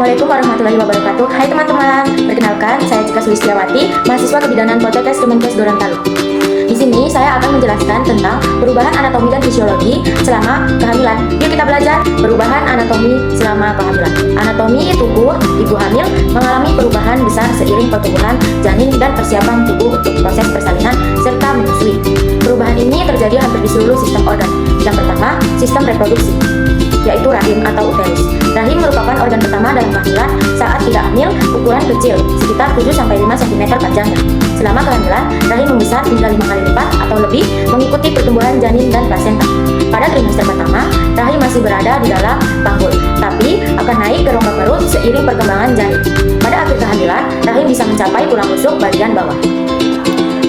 Assalamualaikum warahmatullahi wabarakatuh. Hai teman-teman, perkenalkan saya Cika Sulistiawati, mahasiswa Kebidanan Poltekkes Kemenkes Gorontalo. Di sini saya akan menjelaskan tentang perubahan anatomi dan fisiologi selama kehamilan. Yuk kita belajar perubahan anatomi selama kehamilan. Anatomi tubuh ibu hamil mengalami perubahan besar seiring pertumbuhan janin dan persiapan tubuh untuk proses persalinan serta menyusui. Perubahan ini terjadi hampir di seluruh sistem organ. Yang pertama, sistem reproduksi, yaitu rahim atau uterus. Rahim merupakan organ pertama dalam kehamilan. Saat tidak hamil, ukuran kecil, sekitar 7-5 cm panjangnya. Selama kehamilan, rahim membesar hingga 5 kali lipat atau lebih mengikuti pertumbuhan janin dan plasenta. Pada trimester pertama, rahim masih berada di dalam panggul, tapi akan naik ke rongga perut seiring perkembangan janin. Pada akhir kehamilan, rahim bisa mencapai tulang rusuk bagian bawah.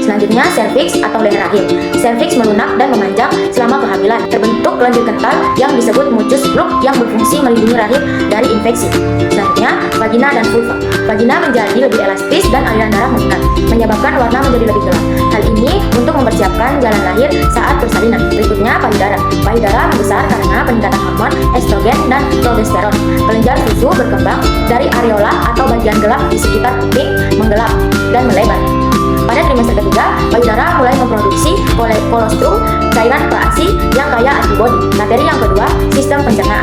Selanjutnya, serviks atau leher rahim. Serviks melunak dan memanjang selama kehamilan. Terbentuk lendir kental yang disebut mucus plug yang berfungsi melindungi rahim dari infeksi. Selanjutnya, vagina dan vulva. Vagina menjadi lebih elastis dan aliran darah meningkat, menyebabkan warna menjadi lebih gelap. Hal ini untuk mempersiapkan jalan lahir saat persalinan. Berikutnya, payudara. Payudara membesar karena peningkatan hormon estrogen dan progesteron. Kelenjar susu berkembang dari areola atau bagian gelap di sekitar kuping menggelap dan melebar. Pada trimester ketiga, payudara mulai memproduksi kolostrum, cairan keasi yang kaya antibodi. Materi yang kedua, sistem pencernaan,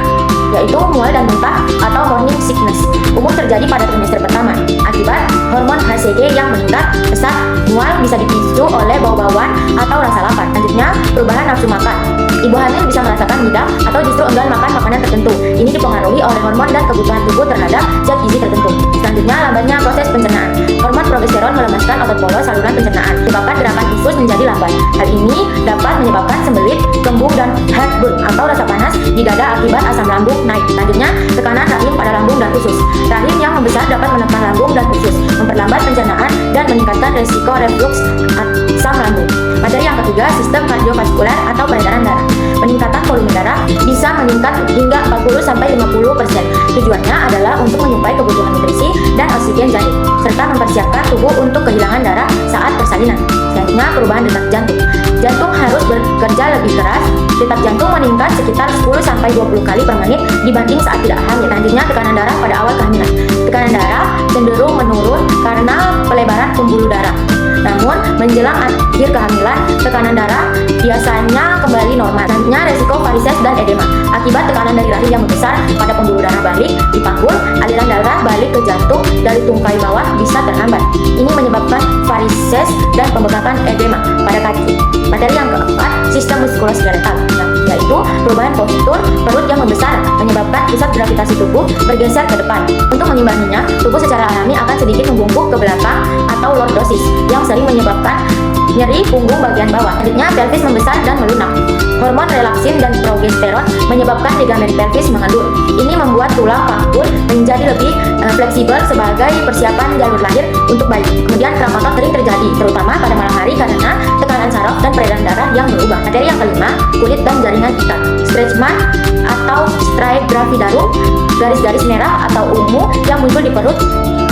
yaitu mual dan muntah atau morning sickness. Umum terjadi pada trimester pertama akibat hormon HCG yang meningkat pesat. Mual bisa dipicu oleh bau-bauan atau rasa lapar. Selanjutnya, perubahan nafsu makan. Ibu hamil bisa merasakan ngidam atau justru enggan makan makanan tertentu. Ini dipengaruhi oleh hormon dan kebutuhan tubuh terhadap zat gizi tertentu. Selanjutnya, lambatnya proses pencernaan. Hormon progesteron melemaskan otot polos saluran pencernaan, menyebabkan gerakan usus menjadi lambat. Hal ini dapat menyebabkan sembelit, kembung, dan heartburn atau rasa panas di dada akibat asam lambung naik. Selanjutnya, tekanan rahim pada lambung dan usus. Rahim yang membesar dapat menekan lambung dan usus, memperlambat pencernaan, dan meningkatkan resiko reflux asam lambung. Materi yang ketiga, sistem kardiovaskuler atau peredaran darah. Peningkatan volume darah bisa meningkat hingga 40-50%. Tujuannya adalah untuk menyuplai kebutuhan nutrisi dan oksigen janin, serta mempersiapkan tubuh untuk kehilangan darah saat persalinan. Selanjutnya, perubahan detak jantung. Jantung harus bekerja lebih keras. Detak jantung meningkat sekitar 10-20 kali per menit dibanding saat tidak hamil. Selanjutnya, tekanan darah pada awal kehamilan. Tekanan darah cenderung menurun karena pelebaran pembuluh darah. Namun, menjelang akhir kehamilan, tekanan darah biasanya kembali normal. Selanjutnya, resiko varises dan edema. Akibat tekanan dari rahim yang membesar pada pembuluh darah balik di panggul, aliran darah balik ke jantung dari tungkai bawah bisa terhambat. Ini menyebabkan varises dan pembekakan edema pada kaki. Materi yang keempat, sistem muskuloskeletal, yaitu perubahan postur perut yang membesar menyebabkan pusat gravitasi tubuh bergeser ke depan. Untuk mengimbanginya, tubuh secara alami akan sedikit membungkuk ke belakang atau lordosis yang sering menyebabkan nyeri punggung bagian bawah. Selanjutnya, pelvis membesar dan melunak. Hormon relaksin dan progesteron menyebabkan ligamen pelvis mengendur. Ini membuat tulang panggul menjadi lebih fleksibel sebagai persiapan jalur lahir untuk bayi. Kemudian kram otot sering terjadi, terutama pada malam hari karena tekanan saraf dan peredaran darah yang berubah. Materi yang kelima, kulit dan jaringan ikat. Stretch mark atau stripe gravidarum, garis-garis merah atau ungu yang muncul di perut,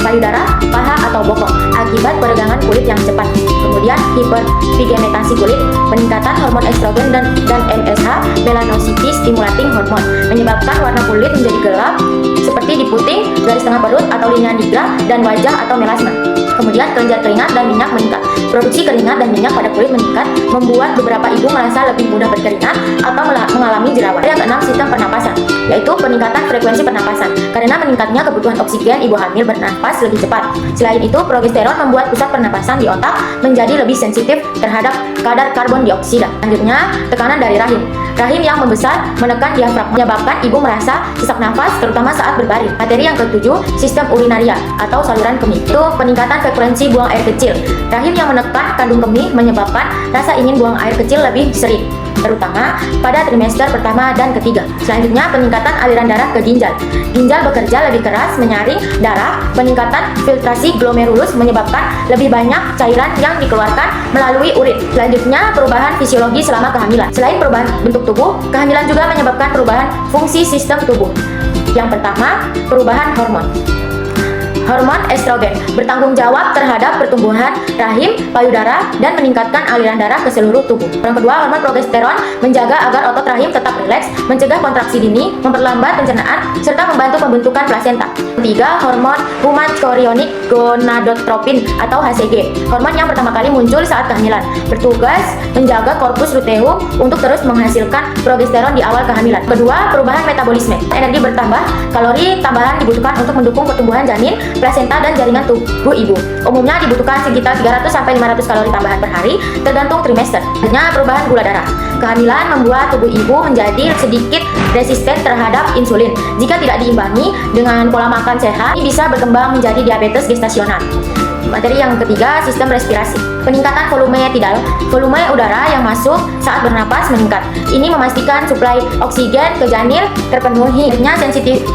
payudara, paha, atau bokong akibat peregangan kulit yang cepat. Kemudian hiperpigmentasi kulit, peningkatan hormon estrogen dan MSH, melanocity stimulating hormone, menyebabkan warna kulit menjadi gelap seperti di puting, garis tengah perut atau linea nigra, dan wajah atau melasma. Kemudian kelenjar keringat dan minyak meningkat. Produksi keringat dan minyak pada kulit meningkat membuat beberapa ibu merasa lebih mudah berkeringat atau mengalami jerawat. Yang keenam, sistem pernapasan, yaitu peningkatan frekuensi pernapasan. Karena meningkatnya kebutuhan oksigen, ibu hamil bernapas lebih cepat. Selain itu, progesteron membuat pusat pernapasan di otak menjadi lebih sensitif terhadap kadar karbon dioksida. Selanjutnya, tekanan dari rahim. Rahim yang membesar menekan diafragma, menyebabkan ibu merasa sesak nafas terutama saat berbaring. Materi yang ketujuh, sistem urinaria atau saluran kemih. Itu peningkatan frekuensi buang air kecil. Rahim yang menekan kandung kemih menyebabkan rasa ingin buang air kecil lebih sering, terutama pada trimester pertama dan ketiga. Selanjutnya, peningkatan aliran darah ke ginjal. Ginjal bekerja lebih keras menyaring darah. Peningkatan filtrasi glomerulus menyebabkan lebih banyak cairan yang dikeluarkan melalui urin. Selanjutnya, perubahan fisiologi selama kehamilan. Selain perubahan bentuk tubuh, kehamilan juga menyebabkan perubahan fungsi sistem tubuh. Yang pertama, perubahan hormon. Hormon estrogen bertanggung jawab terhadap pertumbuhan rahim, payudara, dan meningkatkan aliran darah ke seluruh tubuh. Yang kedua, hormon progesteron menjaga agar otot rahim tetap rileks, mencegah kontraksi dini, memperlambat pencernaan, serta membantu pembentukan plasenta. Ketiga, hormon human chorionic gonadotropin atau HCG, hormon yang pertama kali muncul saat kehamilan, bertugas menjaga korpus luteum untuk terus menghasilkan progesteron di awal kehamilan. Kedua, perubahan metabolisme, energi bertambah, kalori tambahan dibutuhkan untuk mendukung pertumbuhan janin, plasenta, dan jaringan tubuh ibu. Umumnya dibutuhkan sekitar 300-500 kalori tambahan per hari, tergantung trimester. Selanjutnya, perubahan gula darah. Kehamilan membuat tubuh ibu menjadi sedikit resisten terhadap insulin. Jika tidak diimbangi dengan pola makan sehat, ini bisa berkembang menjadi diabetes gestasional. Materi yang ketiga, sistem respirasi. Peningkatan volume tidal, volume udara yang masuk saat bernapas meningkat. Ini memastikan suplai oksigen ke janin terpenuhi.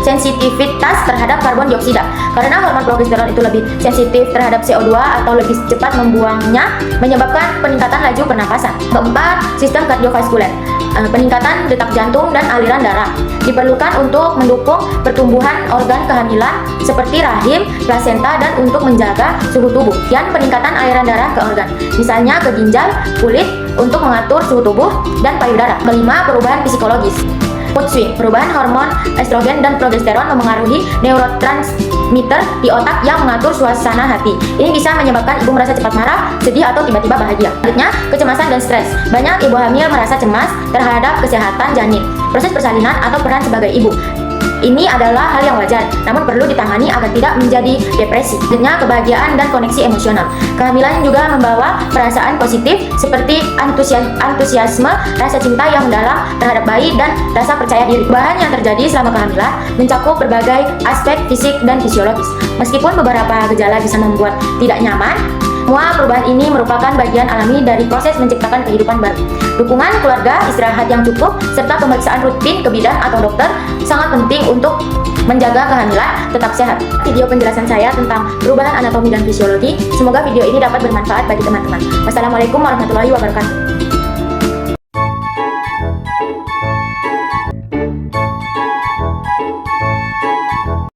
Sensitivitas terhadap karbon dioksida. Karena hormon progesteron itu lebih sensitif terhadap CO2 atau lebih cepat membuangnya, menyebabkan peningkatan laju pernapasan. Keempat, sistem kardiovaskuler. Peningkatan detak jantung dan aliran darah diperlukan untuk mendukung pertumbuhan organ kehamilan seperti rahim, plasenta, dan untuk menjaga suhu tubuh dan peningkatan aliran darah ke organ, misalnya ke ginjal, kulit, untuk mengatur suhu tubuh dan payudara. Kelima, perubahan psikologis. Mood swing, perubahan hormon estrogen dan progesteron memengaruhi neurotransmitter di otak yang mengatur suasana hati. Ini bisa menyebabkan ibu merasa cepat marah, sedih, atau tiba-tiba bahagia. Selanjutnya, kecemasan dan stres. Banyak ibu hamil merasa cemas terhadap kesehatan janin, proses persalinan, atau peran sebagai ibu. Ini adalah hal yang wajar, namun perlu ditangani agar tidak menjadi depresi. Selanjutnya, kebahagiaan dan koneksi emosional. Kehamilan juga membawa perasaan positif seperti antusiasme, rasa cinta yang mendalam terhadap bayi, dan rasa percaya diri. Perubahan yang terjadi selama kehamilan mencakup berbagai aspek fisik dan fisiologis. Meskipun beberapa gejala bisa membuat tidak nyaman, semua perubahan ini merupakan bagian alami dari proses menciptakan kehidupan baru. Dukungan keluarga, istirahat yang cukup, serta pemeriksaan rutin ke bidan atau dokter sangat penting untuk menjaga kehamilan tetap sehat. Video penjelasan saya tentang perubahan anatomi dan fisiologi. Semoga video ini dapat bermanfaat bagi teman-teman. Wassalamualaikum warahmatullahi wabarakatuh.